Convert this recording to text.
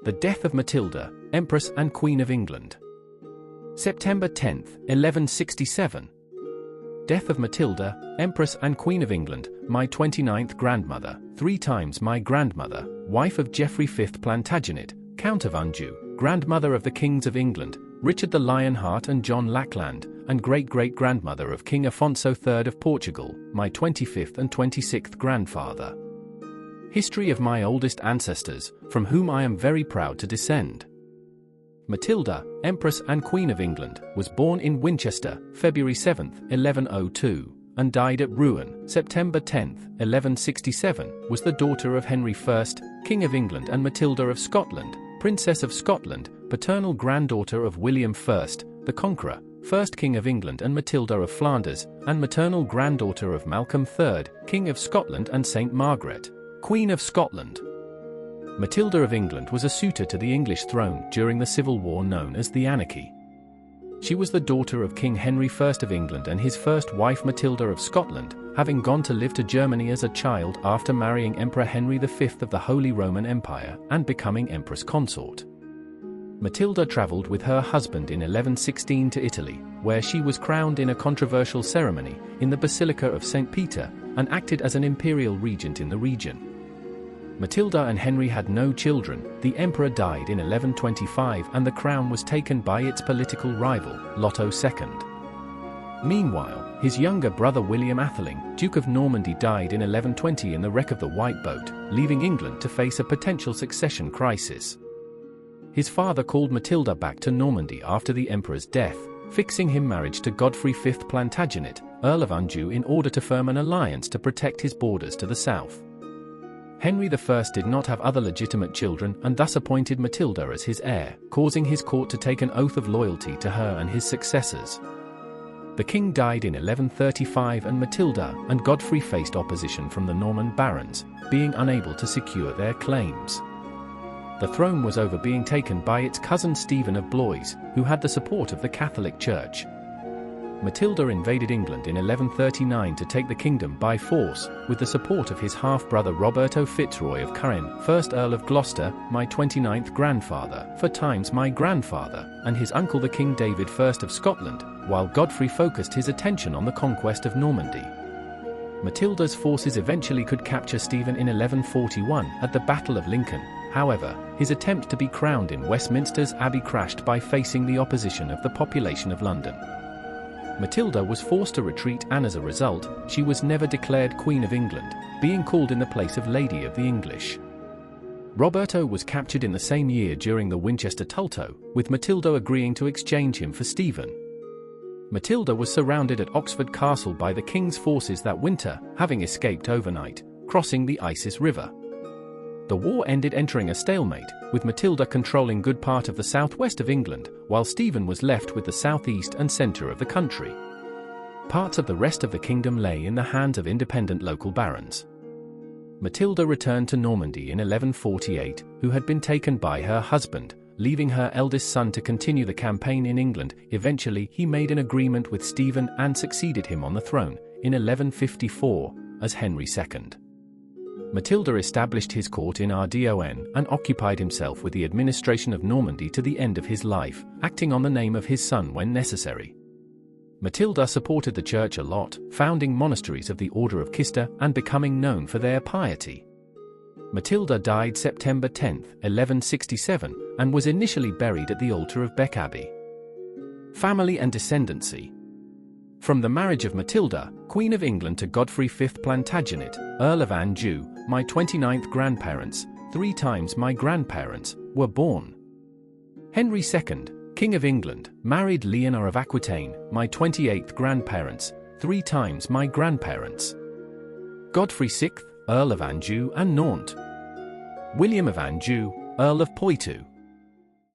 The death of Matilda, Empress and Queen of England. September 10, 1167. Death of Matilda, Empress and Queen of England, my 29th grandmother, 3 times my grandmother, wife of Geoffrey V Plantagenet, Count of Anjou, grandmother of the Kings of England, Richard the Lionheart and John Lackland, and great-great-grandmother of King Afonso III of Portugal, my 25th and 26th grandfather. History of my oldest ancestors, from whom I am very proud to descend. Matilda, Empress and Queen of England, was born in Winchester, February 7, 1102, and died at Rouen, September 10, 1167, was the daughter of Henry I, King of England, and Matilda of Scotland, Princess of Scotland, paternal granddaughter of William I, the Conqueror, first King of England, and Matilda of Flanders, and maternal granddaughter of Malcolm III, King of Scotland, and St. Margaret, Queen of Scotland. Matilda of England was a suitor to the English throne during the civil war known as the Anarchy. She was the daughter of King Henry I of England and his first wife Matilda of Scotland, having gone to live to Germany as a child after marrying Emperor Henry V of the Holy Roman Empire and becoming Empress consort. Matilda travelled with her husband in 1116 to Italy, where she was crowned in a controversial ceremony in the Basilica of St. Peter, and acted as an imperial regent in the region. Matilda and Henry had no children. The emperor died in 1125 and the crown was taken by its political rival, Lotto II. Meanwhile, his younger brother William Atheling, Duke of Normandy, died in 1120 in the wreck of the White Boat, leaving England to face a potential succession crisis. His father called Matilda back to Normandy after the emperor's death, fixing him marriage to Geoffrey V Plantagenet, Earl of Anjou, in order to form an alliance to protect his borders to the south. Henry I did not have other legitimate children and thus appointed Matilda as his heir, causing his court to take an oath of loyalty to her and his successors. The king died in 1135 and Matilda and Godfrey faced opposition from the Norman barons, being unable to secure their claims. The throne was over being taken by its cousin Stephen of Blois, who had the support of the Catholic Church. Matilda invaded England in 1139 to take the kingdom by force, with the support of his half-brother Roberto Fitzroy of Curran, 1st Earl of Gloucester, my 29th grandfather, 4 times my grandfather, and his uncle the King David I of Scotland, while Godfrey focused his attention on the conquest of Normandy. Matilda's forces eventually could capture Stephen in 1141 at the Battle of Lincoln. However, his attempt to be crowned in Westminster's Abbey crashed by facing the opposition of the population of London. Matilda was forced to retreat and as a result, she was never declared Queen of England, being called in the place of Lady of the English. Roberto was captured in the same year during the Winchester Tumult, with Matilda agreeing to exchange him for Stephen. Matilda was surrounded at Oxford Castle by the king's forces that winter, having escaped overnight, crossing the Isis River. The war ended entering a stalemate, with Matilda controlling good part of the southwest of England, while Stephen was left with the southeast and centre of the country. Parts of the rest of the kingdom lay in the hands of independent local barons. Matilda returned to Normandy in 1148, who had been taken by her husband, leaving her eldest son to continue the campaign in England. Eventually, he made an agreement with Stephen and succeeded him on the throne, in 1154, as Henry II. Matilda established his court in Ardon and occupied himself with the administration of Normandy to the end of his life, acting on the name of his son when necessary. Matilda supported the church a lot, founding monasteries of the Order of Cister and becoming known for their piety. Matilda died September 10, 1167, and was initially buried at the altar of Bec Abbey. Family and descendancy. From the marriage of Matilda, Queen of England, to Godfrey V Plantagenet, Earl of Anjou, my 29th grandparents, 3 times my grandparents, were born. Henry II, King of England, married Leonor of Aquitaine, my 28th grandparents, 3 times my grandparents. Godfrey VI, Earl of Anjou and Nantes. William of Anjou, Earl of Poitou.